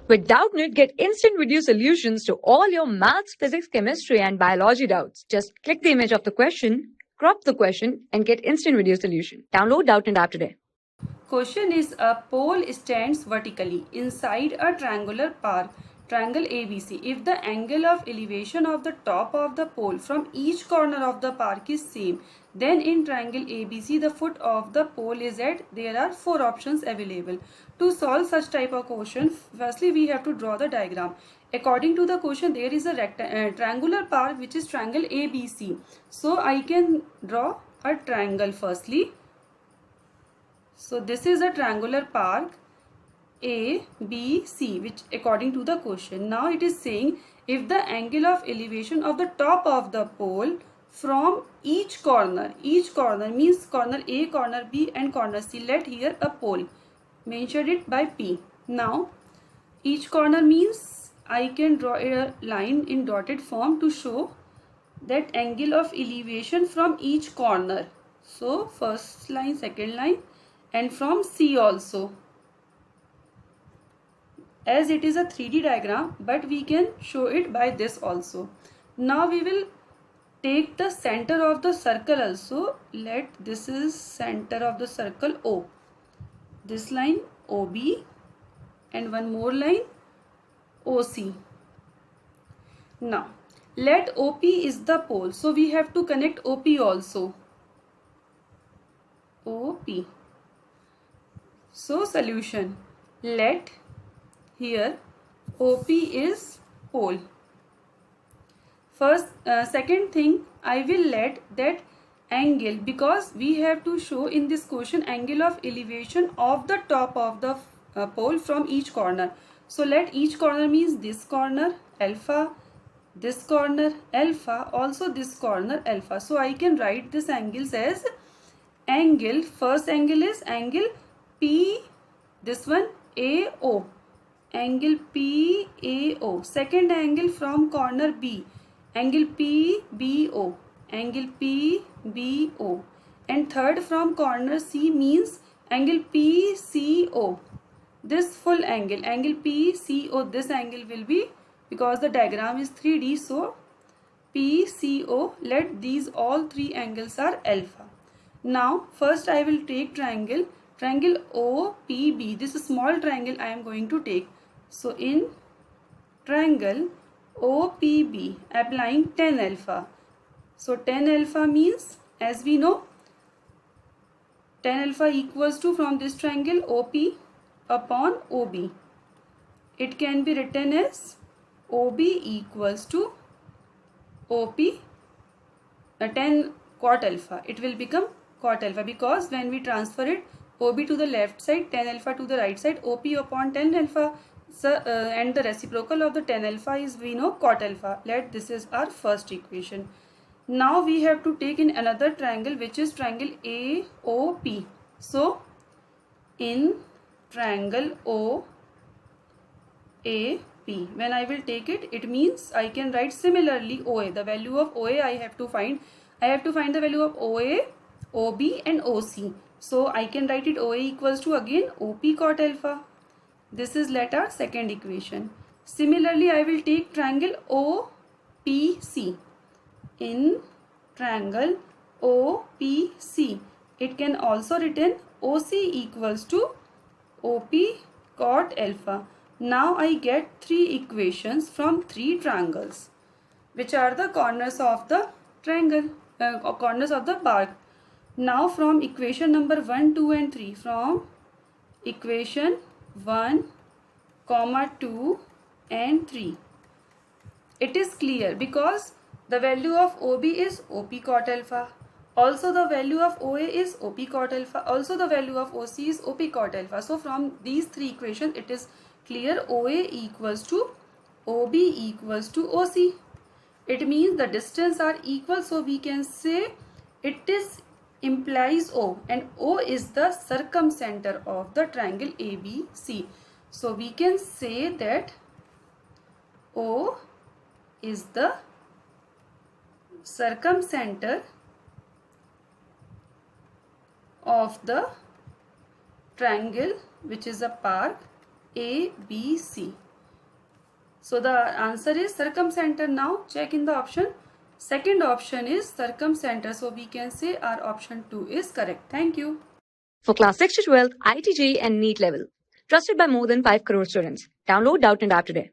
With Doubtnut, get instant video solutions to all your maths, physics, chemistry, and biology doubts. Just click the image of the question, crop the question, and get instant video solution. Download Doubtnut app today. Question is, a pole stands vertically inside a triangular park, triangle ABC. If the angle of elevation of the top of the pole from each corner of the park is same, then in triangle ABC the foot of the pole is at, there are 4 options available. To solve such type of question, firstly we have to draw the diagram. According to the question, there is a triangular park which is triangle ABC. So I can draw a triangle firstly. So this is a triangular park A, B, C, which according to the question. Now it is saying if the angle of elevation of the top of the pole from each corner means corner A, corner B and corner C. Let here a pole, mentioned it by P. Now each corner means I can draw a line in dotted form to show that angle of elevation from each corner. So first line, second line, and from C also, as it is a 3D diagram, but we can show it by this also. Now we will take the center of the circle also. Let this is center of the circle O, this line OB, and one more line OC. Now let OP is the pole, so we have to connect OP also, OP. So solution, let here OP is pole. Second thing, I will let that angle, because we have to show in this question angle of elevation of the top of the pole from each corner. So let each corner means this corner alpha, this corner alpha, also this corner alpha. So I can write this angles as angle, first angle is angle P, this one AO, angle PAO. Second angle from corner B, angle PBO, angle PBO. And third from corner C means angle PCO. This full angle, angle PCO, this angle will be, because the diagram is 3D, so PCO, let these all three angles are alpha. Now first I will take triangle OPB. This is small triangle I am going to take. So in triangle OPB, applying tan alpha. So tan alpha means, as we know, tan alpha equals to, from this triangle OP upon OB. It can be written as OB equals to OP tan cot alpha. It will become cot alpha, because when we transfer it, OB to the left side, tan alpha to the right side, OP upon tan alpha, and the reciprocal of the tan alpha is, we know, cot alpha. Let this is our first equation. Now we have to take in another triangle, which is triangle AOP. So in triangle OAP, when I will take it, it means I can write similarly OA. The value of OA I have to find. I have to find the value of OA, OB and OC. So I can write it OA equals to, again, OP cot alpha. This is let our second equation. Similarly, I will take triangle OPC. In triangle OPC, it can also written OC equals to OP cot alpha. Now I get three equations from three triangles, which are the corners of the triangle, corners of the park. Now from equation number 1, 2 and 3, from equation 1, 2 and 3, it is clear, because the value of OB is OP cot alpha, also the value of OA is OP cot alpha, also the value of OC is OP cot alpha. So from these three equations, it is clear OA equals to OB equals to OC. It means the distance are equal, so we can say it is implies O, and O is the circumcenter of the triangle ABC. So we can say that O is the circumcenter of the triangle, which is a park ABC. So the answer is circumcenter. Now check in the option. Second option is circumcenter. So we can say our option 2 is correct. Thank you. For class 6 to 12, IIT JEE and NEET level. Trusted by more than 5 crore students. Download Doubtnut App today.